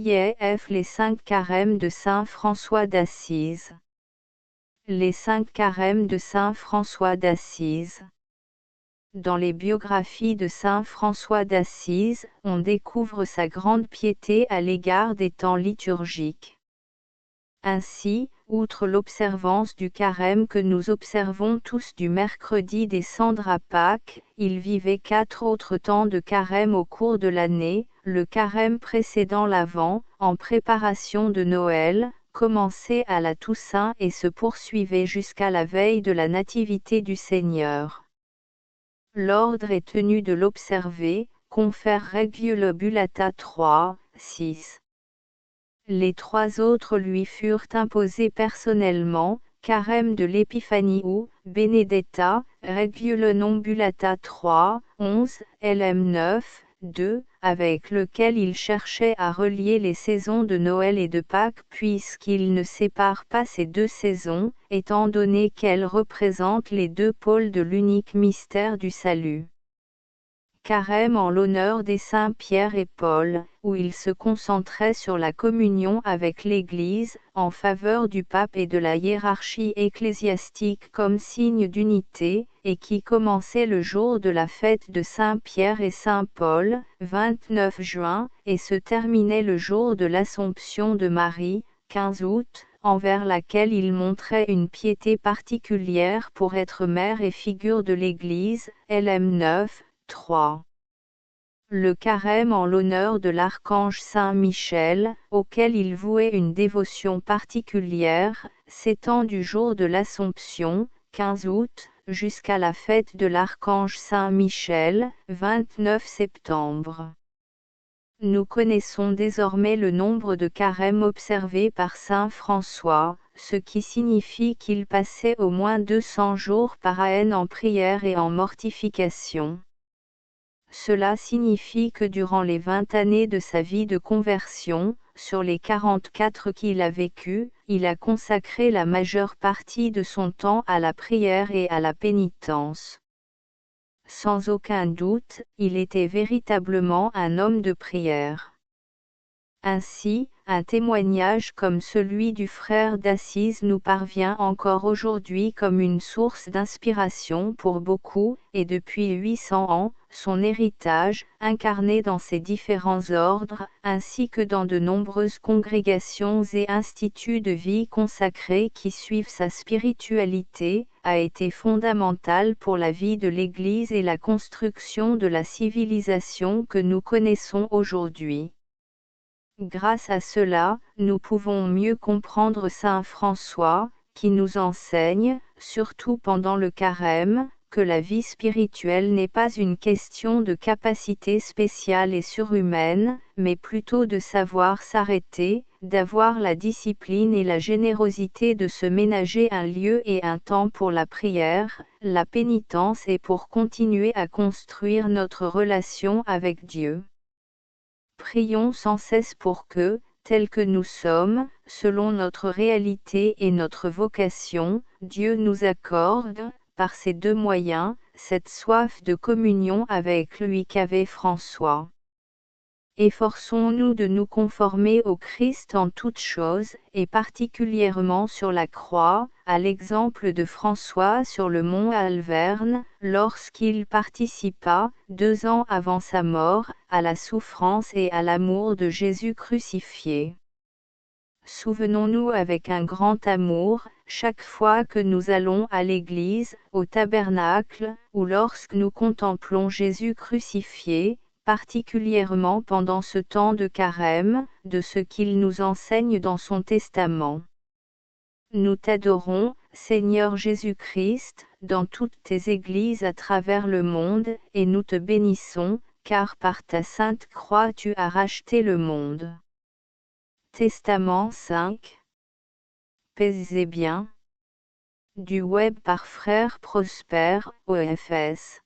IF Les 5 carèmes de saint François d'Assise. Les 5 carèmes de saint François d'Assise. Dans les biographies de saint François d'Assise, on découvre sa grande piété à l'égard des temps liturgiques. Ainsi, outre l'observance du carême que nous observons tous du mercredi des cendres à Pâques, il vivait 4 autres temps de carême au cours de l'année, le carême précédant l'Avent, en préparation de Noël, commençait à la Toussaint et se poursuivait jusqu'à la veille de la Nativité du Seigneur. L'ordre est tenu de l'observer, confère Regulobulata 3, 6. Les 3 autres lui furent imposés personnellement, carême de l'Épiphanie ou Benedetta, Regulonobulata 3, 11, LM 9, 2, avec lequel il cherchait à relier les saisons de Noël et de Pâques puisqu'il ne sépare pas ces 2 saisons, étant donné qu'elles représentent les 2 pôles de l'unique mystère du salut. Carême en l'honneur des saints Pierre et Paul, où il se concentrait sur la communion avec l'Église, en faveur du pape et de la hiérarchie ecclésiastique comme signe d'unité, et qui commençait le jour de la fête de Saint Pierre et Saint Paul, 29 juin, et se terminait le jour de l'Assomption de Marie, 15 août, envers laquelle il montrait une piété particulière pour être mère et figure de l'Église, LM 9, 3. Le carême en l'honneur de l'archange Saint Michel, auquel il vouait une dévotion particulière, s'étend du jour de l'Assomption, 15 août, jusqu'à la fête de l'archange Saint Michel, 29 septembre. Nous connaissons désormais le nombre de carèmes observés par saint François, ce qui signifie qu'il passait au moins 200 jours par an en prière et en mortification. Cela signifie que durant les 20 années de sa vie de conversion, sur les 44 qu'il a vécues, il a consacré la majeure partie de son temps à la prière et à la pénitence. Sans aucun doute, il était véritablement un homme de prière. Ainsi, un témoignage comme celui du frère d'Assise nous parvient encore aujourd'hui comme une source d'inspiration pour beaucoup, et depuis 800 ans, son héritage, incarné dans ses différents ordres, ainsi que dans de nombreuses congrégations et instituts de vie consacrés qui suivent sa spiritualité, a été fondamental pour la vie de l'Église et la construction de la civilisation que nous connaissons aujourd'hui. Grâce à cela, nous pouvons mieux comprendre saint François, qui nous enseigne, surtout pendant le carême, que la vie spirituelle n'est pas une question de capacité spéciale et surhumaine, mais plutôt de savoir s'arrêter, d'avoir la discipline et la générosité de se ménager un lieu et un temps pour la prière, la pénitence et pour continuer à construire notre relation avec Dieu. Prions sans cesse pour que, tels que nous sommes, selon notre réalité et notre vocation, Dieu nous accorde, par ces 2 moyens, cette soif de communion avec lui qu'avait François. Efforçons-nous de nous conformer au Christ en toutes choses, et particulièrement sur la croix, à l'exemple de François sur le mont Alverne, lorsqu'il participa, 2 ans avant sa mort, à la souffrance et à l'amour de Jésus crucifié. Souvenons-nous avec un grand amour, chaque fois que nous allons à l'église, au tabernacle, ou lorsque nous contemplons Jésus crucifié, particulièrement pendant ce temps de carême, de ce qu'il nous enseigne dans son testament. Nous t'adorons, Seigneur Jésus-Christ, dans toutes tes églises à travers le monde, et nous te bénissons, car par ta sainte croix tu as racheté le monde. Testament 5. Paix et bien. Du web par Frère Prosper, OFS.